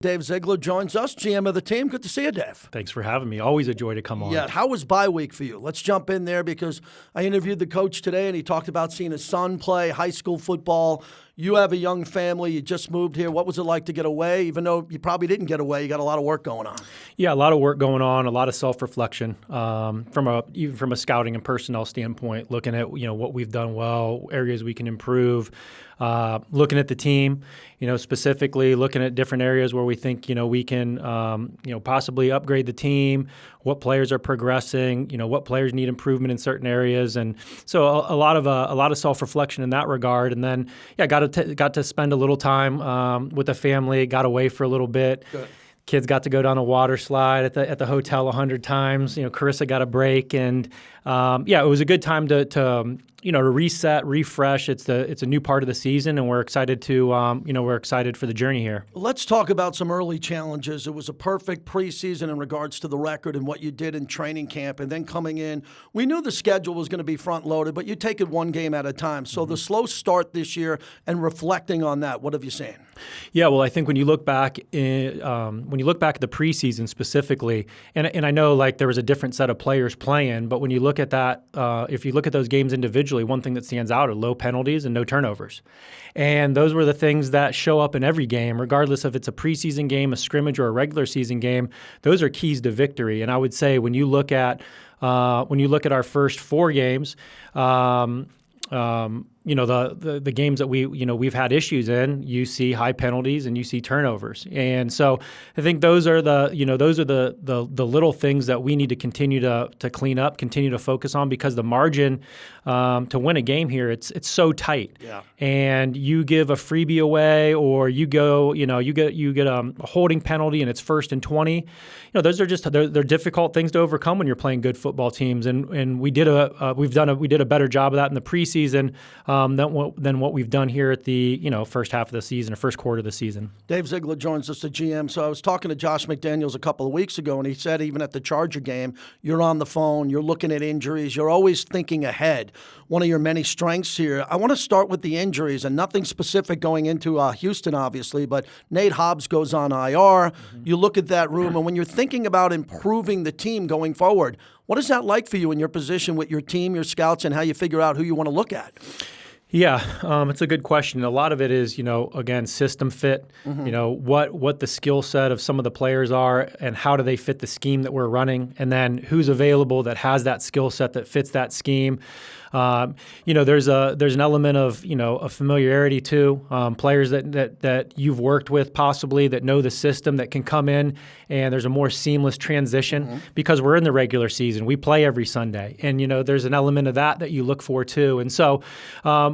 Dave Ziegler joins us, GM of the team. Good to see you, Dave. Thanks for having me. Always a joy to come on. Yeah, how was bye week for you? Let's jump in there because I interviewed the coach today, and he talked about seeing his son play high school football. You have a young family. You just moved here. What was it like to get away? Even though you probably didn't get away, you got a lot of work going on. Yeah, a lot of work going on, a lot of self-reflection even from a scouting and personnel standpoint, looking at what we've done well, areas we can improve, looking at the team, specifically looking at different areas where we think we can possibly upgrade the team, what players are progressing, what players need improvement in certain areas, and so a lot of self-reflection in that regard. And then got to spend a little time with the family, got away for a little bit. Good. Kids got to go down a water slide at the hotel 100 times. Carissa got a break, and it was a good time to reset, refresh. It's a new part of the season, and we're excited we're excited for the journey here. Let's talk about some early challenges. It was a perfect preseason in regards to the record and what you did in training camp, and then coming in, we knew the schedule was going to be front loaded, but you take it one game at a time. So the slow start this year, and reflecting on that, what have you seen? Yeah, well, I think when you look back at the preseason specifically, and I know there was a different set of players playing, but when you look at that, if you look at those games individually, one thing that stands out are low penalties and no turnovers. And those were the things that show up in every game, regardless if it's a preseason game, a scrimmage, or a regular season game. Those are keys to victory. And I would say when you look at our first 4 games, the games that we've had issues in, you see high penalties and you see turnovers, and so I think those are the little things that we need to continue to clean up, continue to focus on, because the margin to win a game here, it's so tight. Yeah. And you give a freebie away, or you get a holding penalty and it's 1st and 20. Those are they're difficult things to overcome when you're playing good football teams, and we did a better job of that in the preseason than what we've done here at the first half of the season or first quarter of the season. Dave Ziegler joins us, the GM. So I was talking to Josh McDaniels a couple of weeks ago, and he said even at the Charger game, you're on the phone, you're looking at injuries, you're always thinking ahead. One of your many strengths here. I want to start with the injuries, and nothing specific going into Houston, obviously, but Nate Hobbs goes on IR. Mm-hmm. You look at that room, and when you're thinking about improving the team going forward, what is that like for you in your position with your team, your scouts, and how you figure out who you want to look at? Yeah, it's a good question. A lot of it is, again, system fit, what the skill set of some of the players are and how do they fit the scheme that we're running, and then who's available that has that skill set that fits that scheme. There's an element of a familiarity too. Players that you've worked with possibly that know the system that can come in, and there's a more seamless transition because we're in the regular season. We play every Sunday, and there's an element of that you look for too. And so,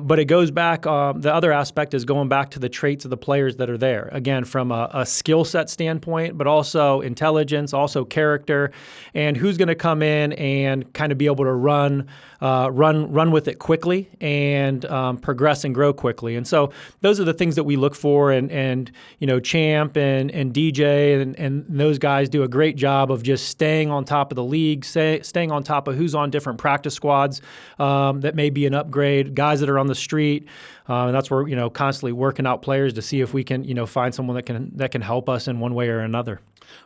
but it goes back. The other aspect is going back to the traits of the players that are there. Again, from a skill set standpoint, but also intelligence, also character, and who's going to come in and kind of be able to run with it quickly and progress and grow quickly. And so those are the things that we look for, and Champ and DJ and those guys do a great job of just staying on top of the league, staying on top of who's on different practice squads that may be an upgrade, guys that are on the street. And that's where constantly working out players to see if we can find someone that can help us in one way or another.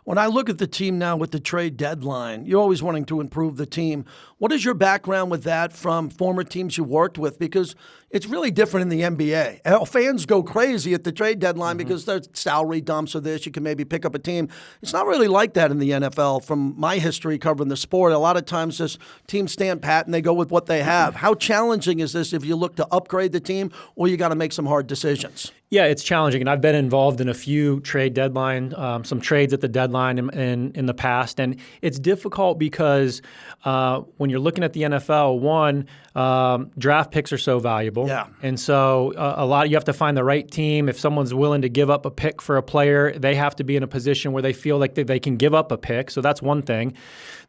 When I look at the team now with the trade deadline, you're always wanting to improve the team. What is your background with that from former teams you worked with? Because it's really different in the NBA. Fans go crazy at the trade deadline because there's salary dumps or this. You can maybe pick up a team. It's not really like that in the NFL. From my history covering the sport, a lot of times this teams stand pat and they go with what they have. How challenging is this if you look to upgrade the team, or you got to make some hard decisions? Yeah, it's challenging, and I've been involved in a few trade deadline, some trades at the deadline in the past, and it's difficult because when you're looking at the NFL, draft picks are so valuable, and so you have to find the right team. If someone's willing to give up a pick for a player, they have to be in a position where they feel like they can give up a pick. So that's one thing.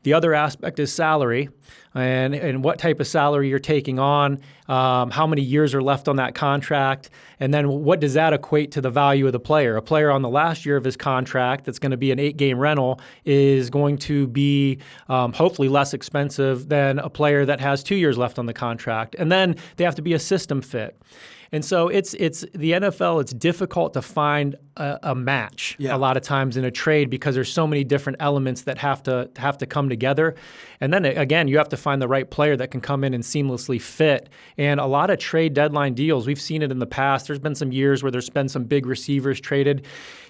The other aspect is salary, and what type of salary you're taking on, how many years are left on that contract, and then what does that equate to the value of the player? A player on the last year of his contract that's going to be an 8-game rental is going to be hopefully less expensive than a player that has 2 years left on the contract. And then they have to be a system fit. And so it's the NFL. It's difficult to find a match a lot of times in a trade because there's so many different elements that have to come together. And then again, you have to find the right player that can come in and seamlessly fit. And a lot of trade deadline deals, we've seen it in the past. There's been some years where there's been some big receivers traded.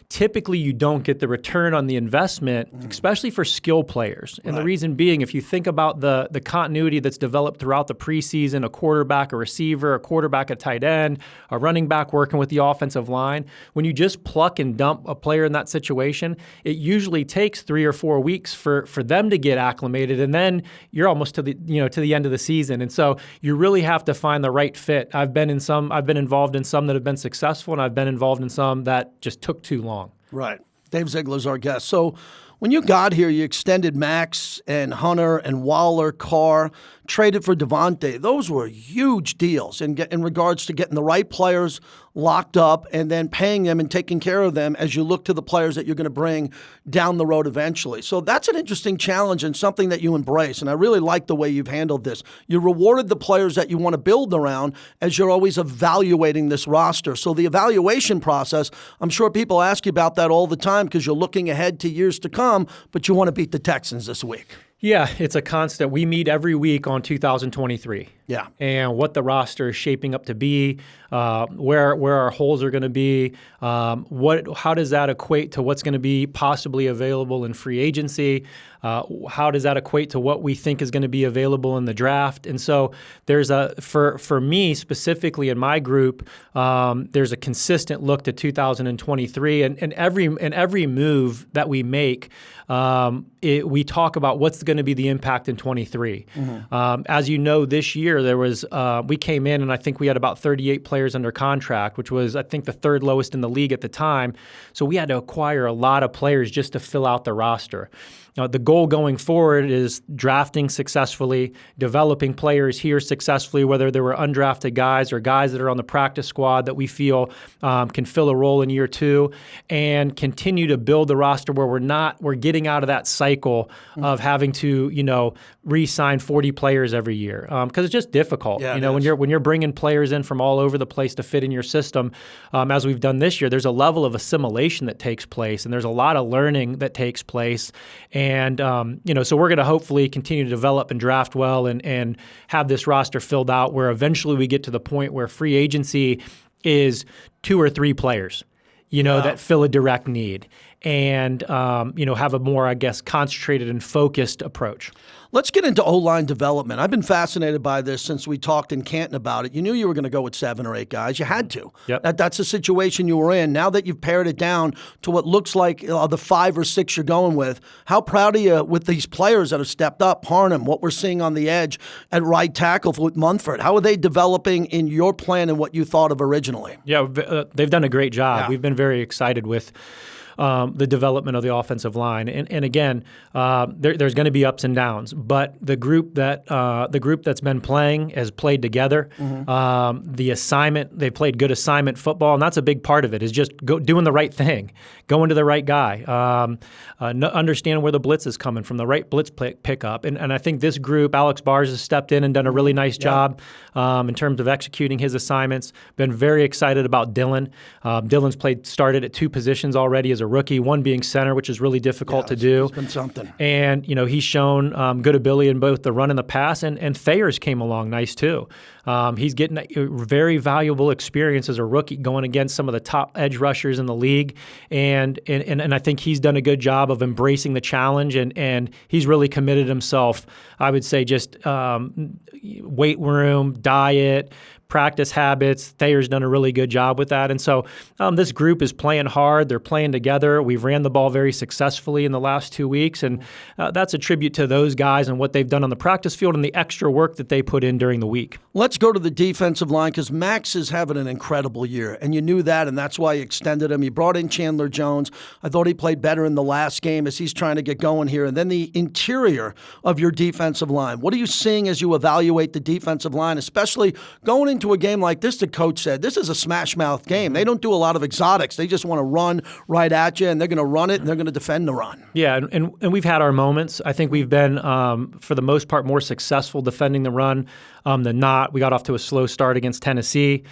Typically, you don't get the return on the investment, especially for skill players. And the reason being, if you think about the continuity that's developed throughout the preseason, a quarterback, a receiver, a quarterback, a tight end, a running back working with the offensive line, when you just pluck and dump a player in that situation, it usually takes 3 or 4 weeks for them to get acclimated, and then you're almost to the end of the season. And so you really have to find the right fit. I've been involved in some that have been successful, and I've been involved in some that just took too long. Right. Dave Ziegler's our guest. So when you got here, you extended Max and Hunter and Waller, Carr, traded for Devontae. Those were huge deals in regards to getting the right players locked up and then paying them and taking care of them as you look to the players that you're going to bring down the road eventually. So that's an interesting challenge and something that you embrace. And I really like the way you've handled this. You rewarded the players that you want to build around as you're always evaluating this roster. So the evaluation process, I'm sure people ask you about that all the time because you're looking ahead to years to come, but you want to beat the Texans this week. Yeah, it's a constant. We meet every week on 2023. Yeah. And what the roster is shaping up to be, where our holes are going to be, how does that equate to what's going to be possibly available in free agency? How does that equate to what we think is going to be available in the draft? And so there's for me specifically in my group, there's a consistent look to 2023, and every move that we make, we talk about what's going to be the impact in 23. As you know, this year there was we came in and I think we had about 38 players under contract, which was I think the third lowest in the league at the time. So we had to acquire a lot of players just to fill out the roster. The goal going forward is drafting successfully, developing players here successfully, whether they were undrafted guys or guys that are on the practice squad that we feel can fill a role in year 2, and continue to build the roster where we're getting out of that cycle of having to, re-sign 40 players every year because it's just difficult. Yeah, when you're bringing players in from all over the place to fit in your system, as we've done this year, there's a level of assimilation that takes place, and there's a lot of learning that takes place. And, so we're going to hopefully continue to develop and draft well and have this roster filled out where eventually we get to the point where free agency is 2 or 3 players, that fill a direct need and, have a more, I guess, concentrated and focused approach. Let's get into O-line development. I've been fascinated by this since we talked in Canton about it. You knew you were going to go with 7 or 8 guys. You had to. Yep. That's the situation you were in. Now that you've pared it down to what looks like the 5 or 6 you're going with, how proud are you with these players that have stepped up? Parnham, what we're seeing on the edge at right tackle with Munford. How are they developing in your plan and what you thought of originally? Yeah, they've done a great job. Yeah. We've been very excited with the development of the offensive line, and again, there's going to be ups and downs. But the group that's been playing has played together. The assignment, they played good assignment football, and that's a big part of it. Is just doing the right thing, going to the right guy, understanding where the blitz is coming from, the right blitz pickup, and I think this group, Alex Bars has stepped in and done a really nice job in terms of executing his assignments. Been very excited about Dylan. Dylan's started at 2 positions already as a rookie, one being center, which is really difficult to do. It's been something. And, he's shown good ability in both the run and the pass, and Thayer's came along nice too. He's getting a very valuable experience as a rookie going against some of the top edge rushers in the league, and I think he's done a good job of embracing the challenge, and he's really committed himself, I would say, just weight room, diet, practice habits. Thayer's done a really good job with that. And so this group is playing hard. They're playing together. We've ran the ball very successfully in the last 2 weeks, and that's a tribute to those guys and what they've done on the practice field and the extra work that they put in during the week. Let's go to the defensive line because Max is having an incredible year, and you knew that, and that's why you extended him. You brought in Chandler Jones. I thought he played better in the last game as he's trying to get going here. And then the interior of your defensive line. What are you seeing as you evaluate the defensive line, especially going into a game like this? The coach said this is a smash mouth game. They don't do a lot of exotics. They just want to run right at you, and they're going to run it, and they're going to defend the run. Yeah, and we've had our moments. I think we've been, for the most part, more successful defending the run than not. got off to a slow start against Tennessee,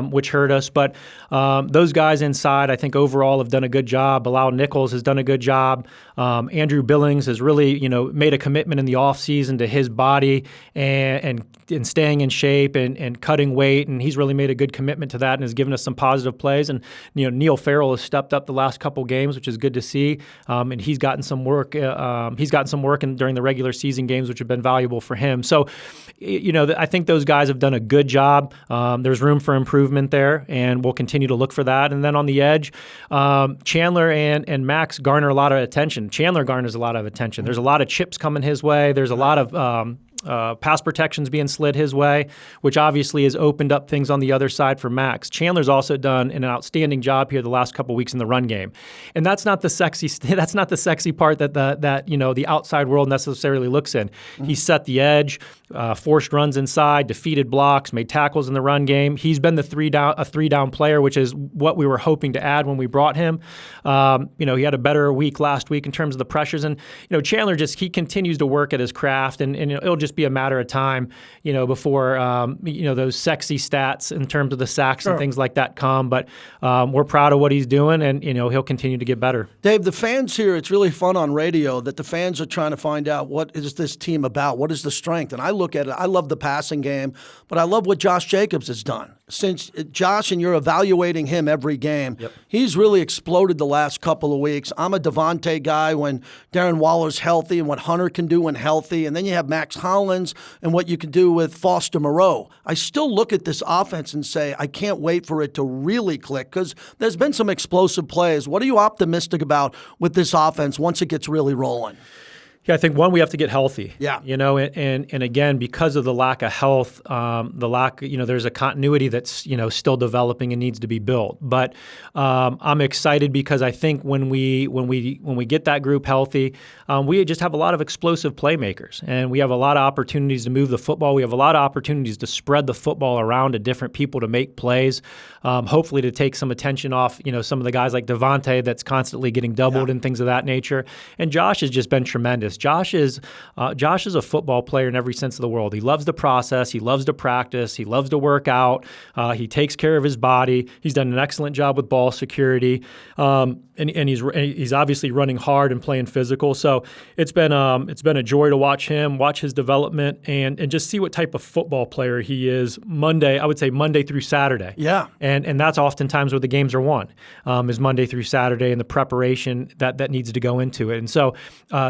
which hurt us. But those guys inside, I think overall have done a good job. Bilal Nichols has done a good job. Andrew Billings has really, made a commitment in the offseason to his body and staying in shape and cutting weight, and he's really made a good commitment to that and has given us some positive plays. And Neil Farrell has stepped up the last couple games, which is good to see. And he's gotten some work. During the regular season games, which have been valuable for him. So, I think those guys have done a good job. There's room for improvement there, and we'll continue to look for that. And then on the edge, Chandler and Max garner a lot of attention. Chandler garners a lot of attention. There's a lot of chips coming his way. There's a lot of pass protections being slid his way, which obviously has opened up things on the other side for Max. Chandler's also done an outstanding job here the last couple weeks in the run game, and that's not the sexy part that the outside world necessarily looks in. He set the edge, forced runs inside, defeated blocks, made tackles in the run game. He's been a three down player, which is what we were hoping to add when we brought him. He had a better week last week in terms of the pressures, and Chandler he continues to work at his craft, and it'll just be a matter of time, before those sexy stats in terms of the sacks and things like that come. But we're proud of what he's doing, and he'll continue to get better. Dave, the fans here, it's really fun on radio that the fans are trying to find out what is this team about, what is the strength. And I look at it, I love the passing game, but I love what Josh Jacobs has done. Since Josh, and you're evaluating him every game, he's really exploded the last couple of weeks. I'm a Devontae guy when Darren Waller's healthy and what Hunter can do when healthy. And then you have Max Hollins and what you can do with Foster Moreau. I still look at this offense and say, I can't wait for it to really click because there's been some explosive plays. What are you optimistic about with this offense once it gets really rolling? Yeah, I think we have to get healthy. Yeah. And again, because of the lack of health, there's a continuity that's, still developing and needs to be built. But I'm excited because I think when we get that group healthy, we just have a lot of explosive playmakers, and we have a lot of opportunities to move the football. We have a lot of opportunities to spread the football around to different people to make plays, hopefully to take some attention off, some of the guys like Devontae that's constantly getting doubled and things of that nature. And Josh has just been tremendous. Josh is a football player in every sense of the world. He loves the process. He loves to practice. He loves to work out. He takes care of his body. He's done an excellent job with ball security, and he's obviously running hard and playing physical. So it's been a joy to watch him, watch his development, and just see what type of football player he is. I would say Monday through Saturday. Yeah, and that's oftentimes where the games are won, is Monday through Saturday, and the preparation that needs to go into it. And so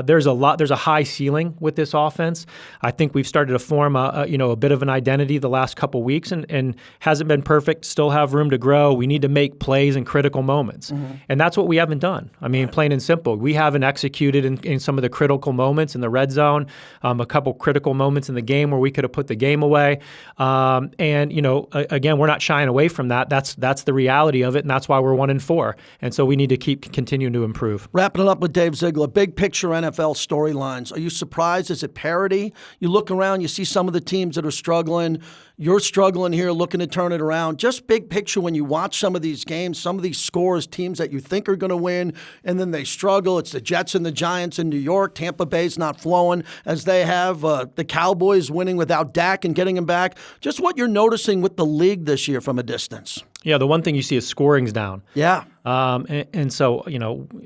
there's a high ceiling with this offense. I think we've started to form a bit of an identity the last couple weeks, and hasn't been perfect. Still have room to grow. We need to make plays in critical moments, and that's what we haven't done. I mean, plain and simple, we haven't executed in some of the critical moments in the red zone. A couple critical moments in the game where we could have put the game away. Again, we're not shying away from that. That's the reality of it, and that's why we're 1-4. And so we need to keep continuing to improve. Wrapping it up with Dave Ziegler, big picture NFL storylines. Are you surprised? Is it parity? You look around, you see some of the teams that are struggling. You're struggling here, looking to turn it around. Just big picture when you watch some of these games, some of these scores, teams that you think are going to win, and then they struggle. It's the Jets and the Giants in New York. Tampa Bay's not flowing as they have. The Cowboys winning without Dak and getting him back. Just what you're noticing with the league this year from a distance. Yeah, the one thing you see is scoring's down. Yeah. And so,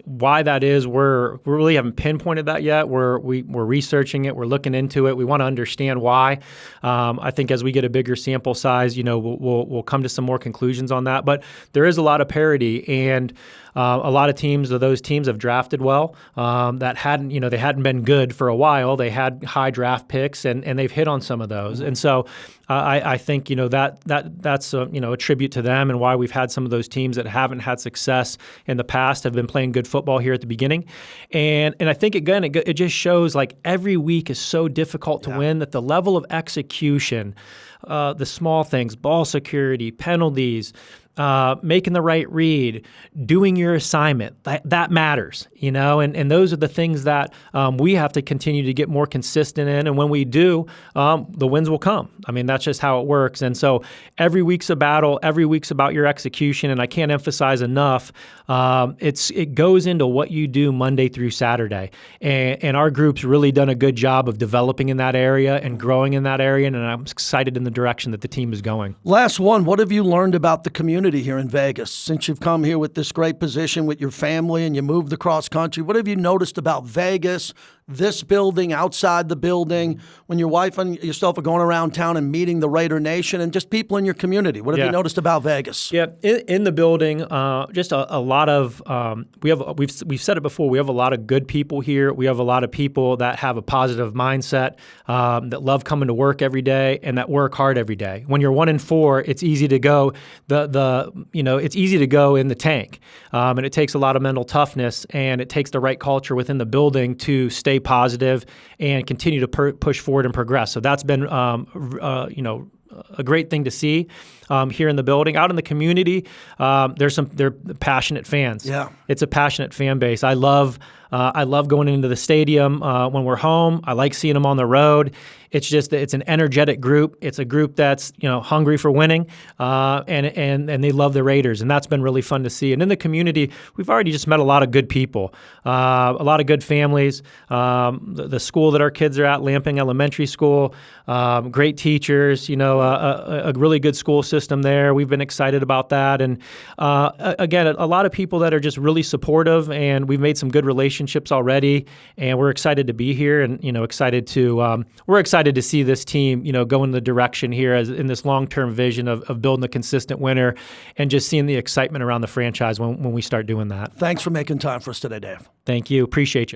why that is, we really haven't pinpointed that yet. We're researching it. We're looking into it. We want to understand why. I think as we get a bigger sample size, we'll come to some more conclusions on that. But there is a lot of parity, and a lot of those teams have drafted well. That they hadn't been good for a while. They had high draft picks, and they've hit on some of those. And so I think that's a tribute to them, and why we've had some of those teams that haven't had success in the past have been playing good football here at the beginning. And I think, again, it just shows like every week is so difficult to win, that the level of execution, the small things, ball security, penalties, making the right read, doing your assignment, that matters, and those are the things that we have to continue to get more consistent in. And when we do, the wins will come. I mean, that's just how it works. And so every week's a battle, every week's about your execution. And I can't emphasize enough, it goes into what you do Monday through Saturday. And our group's really done a good job of developing in that area and growing in that area. And I'm excited in the direction that the team is going. Last one, what have you learned about the community here in Vegas since you've come here with this great position with your family and you moved across country? What have you noticed about Vegas, this building, outside the building, when your wife and yourself are going around town and meeting the Raider Nation and just people in your community? What have you noticed about Vegas? Yeah, in the building, just a lot of we've said it before. We have a lot of good people here. We have a lot of people that have a positive mindset, that love coming to work every day and that work hard every day. When you're 1-4, it's easy to go it's easy to go in the tank, and it takes a lot of mental toughness, and it takes the right culture within the building to stay positive and continue to push forward and progress. So that's been a great thing to see here in the building. Out in the community, they're passionate fans. Yeah, it's a passionate fan base. I love going into the stadium when we're home. I like seeing them on the road. It's just that it's an energetic group. It's a group that's hungry for winning, and they love the Raiders, and that's been really fun to see. And in the community, we've already just met a lot of good people, a lot of good families. The school that our kids are at, Lamping Elementary School, great teachers. A really good school system there. We've been excited about that, and again, a lot of people that are just really supportive, and we've made some good relationships already, and we're excited to be here, and we're excited to see this team, go in the direction here as in this long-term vision of building a consistent winner, and just seeing the excitement around the franchise when we start doing that. Thanks for making time for us today, Dave. Thank you. Appreciate you.